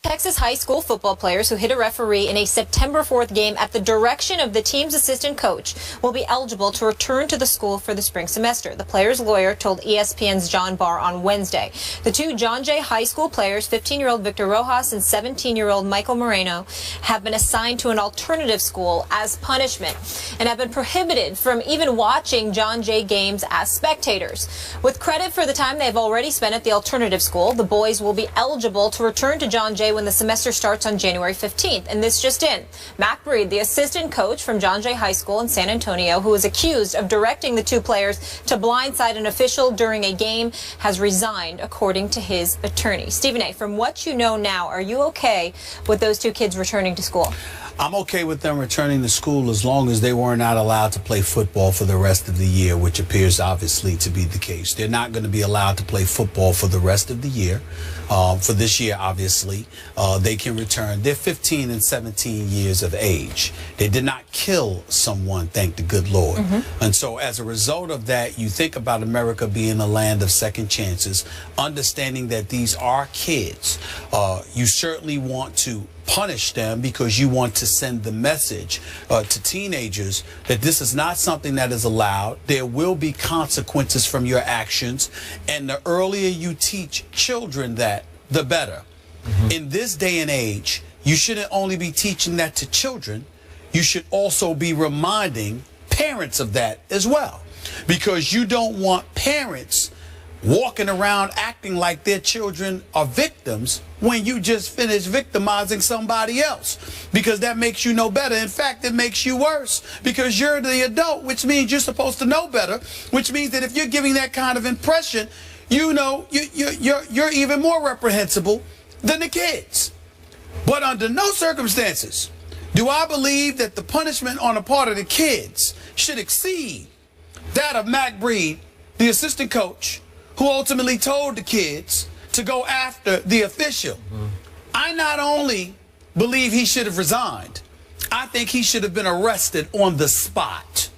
Texas high school football players who hit a referee in a September 4th game at the direction of the team's assistant coach will be eligible to return to the school for the spring semester. The player's lawyer told ESPN's John Barr on Wednesday. The two John Jay high school players, 15-year-old Victor Rojas and 17-year-old Michael Moreno, have been assigned to an alternative school as punishment and have been prohibited from even watching John Jay games as spectators. With credit for the time they've already spent at the alternative school, the boys will be eligible to return to John Jay when the semester starts on January 15th. And this just in. Mac Breed, the assistant coach from John Jay High School in San Antonio, who is accused of directing the two players to blindside an official during a game, has resigned, according to his attorney. Stephen A., from what you know now, are you okay with those two kids returning to school? I'm okay with them returning to school as long as they were not allowed to play football for the rest of the year, which appears obviously to be the case. They're not going to be allowed to play football for the rest of the year. For this year, obviously, they can return. They're 15 and 17 years of age. They did not kill someone, thank the good Lord. And so as a result of that, you think about America being a land of second chances, understanding that these are kids. You certainly want to punish them because you want to send the message to teenagers that this is not something that is allowed. There will be consequences from your actions, and the earlier you teach children that, the better. In this day and age, you shouldn't only be teaching that to children, you should also be reminding parents of that as well, because you don't want parents walking around acting like their children are victims when you just finished victimizing somebody else, because that makes you know better. In fact, it makes you worse, because you're the adult, which means you're supposed to know better, which means that if you're giving that kind of impression, you know you're even more reprehensible than the kids. But under no circumstances do I believe that the punishment on the part of the kids should exceed that of Mac Breed, the assistant coach, who ultimately told the kids to go after the official. I not only believe he should have resigned, I think he should have been arrested on the spot.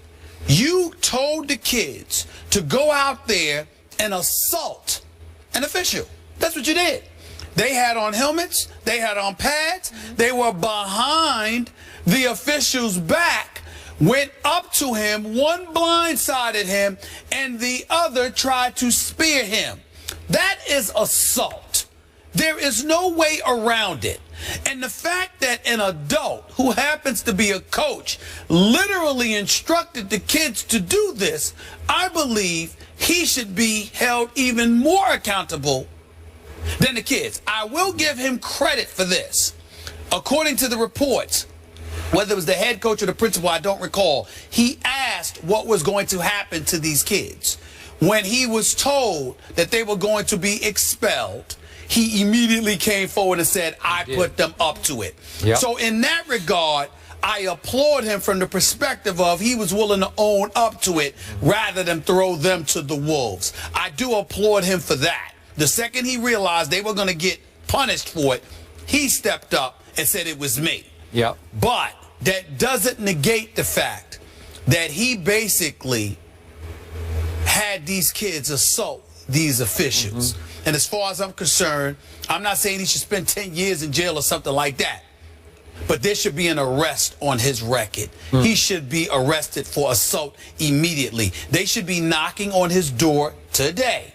You told the kids to go out there and assault an official. That's what you did. They had on helmets, they had on pads, they were behind the official's back, went up to him, one blindsided him, and the other tried to spear him. That is assault. There is no way around it. And the fact that an adult who happens to be a coach literally instructed the kids to do this, I believe he should be held even more accountable than the kids. I will give him credit for this. According to the reports, whether it was the head coach or the principal, I don't recall, he asked what was going to happen to these kids. When he was told that they were going to be expelled, he immediately came forward and said, I put them up to it. So in that regard, I applaud him from the perspective of he was willing to own up to it rather than throw them to the wolves. I do applaud him for that. The second he realized they were going to get punished for it, he stepped up and said it was me. But that doesn't negate the fact that he basically had these kids assault these officials. And as far as I'm concerned, I'm not saying he should spend 10 years in jail or something like that, but there should be an arrest on his record. He should be arrested for assault immediately. They should be knocking on his door today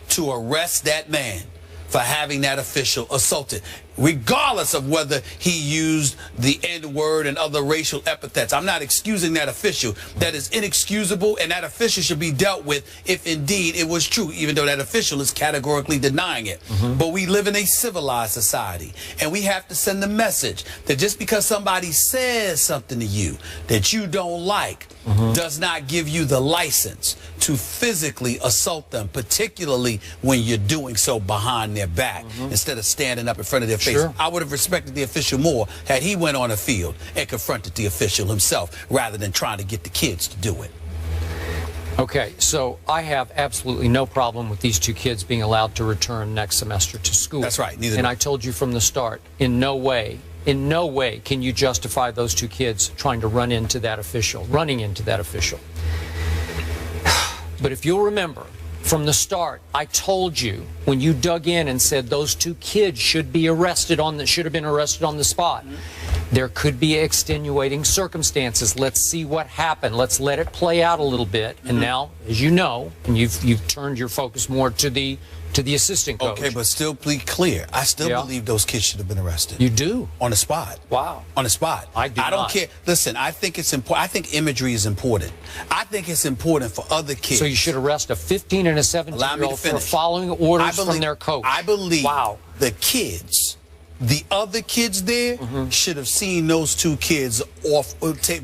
to arrest that man for having that official assaulted, regardless of whether he used the N-word and other racial epithets. I'm not excusing that official. That is inexcusable, and that official should be dealt with if indeed it was true, even though that official is categorically denying it. But we live in a civilized society, and we have to send the message that just because somebody says something to you that you don't like does not give you the license to physically assault them, particularly when you're doing so behind their back instead of standing up in front of their face. I would have respected the official more had he went on a field and confronted the official himself rather than trying to get the kids to do it. Okay, so I have absolutely no problem with these two kids being allowed to return next semester to school. That's right. And I told you from the start, in no way can you justify those two kids trying to running into that official. But if you'll remember, From the start, I told you when you dug in and said those 2 kids should have been arrested on the spot. There could be extenuating circumstances. Let's see what happened. Let's let it play out a little bit. And now, as you know, and you've turned your focus more to the assistant coach. Okay, but still be clear. I still believe those kids should have been arrested. You do? On the spot. Wow. On the spot. I do I don't not. care. Listen, I think it's important. I think imagery is important. I think it's important for other kids. So you should arrest a 15 and a 17-year-old for following orders from their coach. I believe the kids, the other kids there, should have seen those 2 kids off,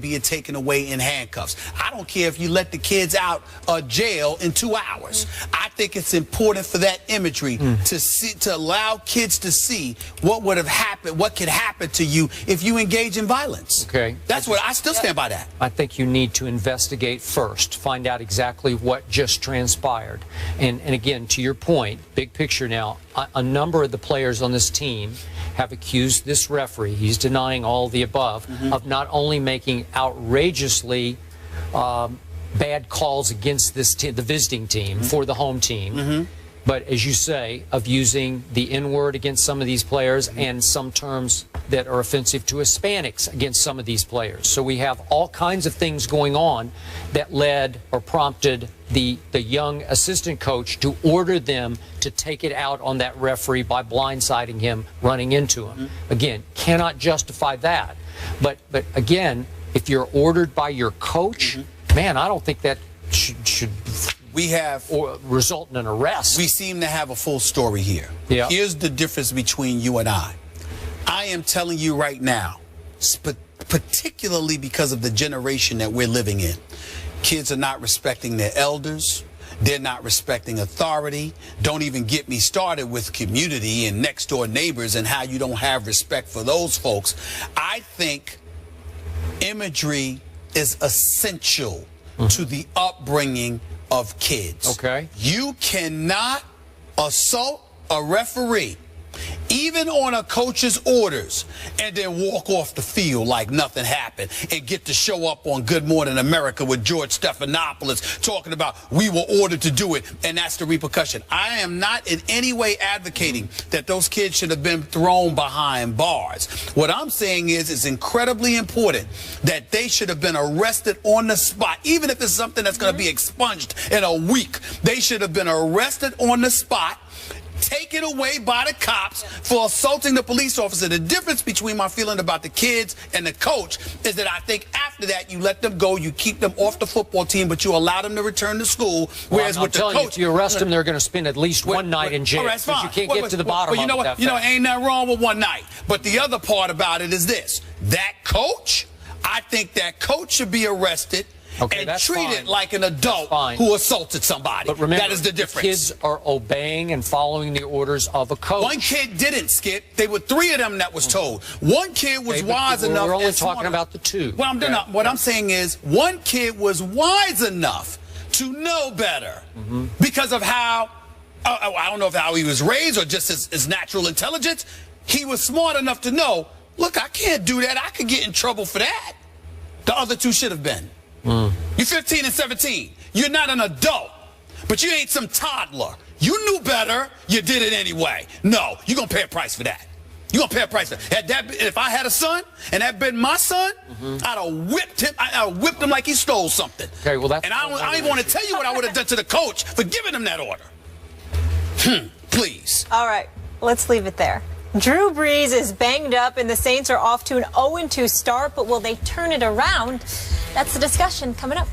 being taken away in handcuffs. I don't care if you let the kids out of jail in 2 hours. I think it's important for that imagery to allow kids to see what would have happened, what could happen to you if you engage in violence. Okay. That's what I still stand by that. I think you need to investigate first, find out exactly what just transpired. And again, to your point, big picture now, a number of the players on this team have accused this referee, he's denying all the above, of not only making outrageously bad calls against this the visiting team for the home team, but as you say, of using the N-word against some of these players and some terms that are offensive to Hispanics against some of these players. So we have all kinds of things going on that led or prompted the young assistant coach to order them to take it out on that referee by blindsiding him, running into him. Again, cannot justify that. But again, if you're ordered by your coach, man, I don't think that should result in an arrest. We seem to have a full story here. Yeah. Here's the difference between you and I. I am telling you right now, particularly because of the generation that we're living in, kids are not respecting their elders. They're not respecting authority. Don't even get me started with community and next door neighbors and how you don't have respect for those folks. I think imagery is essential to the upbringing of kids. Okay. You cannot assault a referee, even on a coach's orders, and then walk off the field like nothing happened and get to show up on Good Morning America with George Stephanopoulos talking about we were ordered to do it, and that's the repercussion. I am not in any way advocating that those kids should have been thrown behind bars. What I'm saying is it's incredibly important that they should have been arrested on the spot, even if it's something that's going to be expunged in a week. They should have been arrested on the spot, taken away by the cops for assaulting the police officer. The difference between my feeling about the kids and the coach is that I think after that you let them go, you keep them off the football team, but you allow them to return to school. Whereas with the coach, if you arrest them, they're going to spend at least one night in jail. That's fine. You can't get to the bottom of it. You know what? You know, ain't nothing wrong with one night. But the other part about it is this: that coach, I think that coach should be arrested. Okay, and treated like an adult who assaulted somebody. But remember, that is the difference. Kids are obeying and following the orders of a coach. One kid didn't, Skip. There were 3 of them that was told. One kid was wise enough. We're only talking about the 2. Well, what I'm saying is one kid was wise enough to know better because of how, I don't know if how he was raised or just his natural intelligence. He was smart enough to know, look, I can't do that. I could get in trouble for that. The other 2 should have been. You're 15 and 17. You're not an adult, but you ain't some toddler. You knew better. You did it anyway. No, you're going to pay a price for that. You're going to pay a price for that. If I had a son and that been my son, I'd have whipped him. I'd have whipped him like he stole something. Okay, well, that's... And I don't even want to tell you what I would have done to the coach for giving him that order. Please. All right, let's leave it there. Drew Brees is banged up and the Saints are off to an 0-2 start, but will they turn it around? That's the discussion coming up.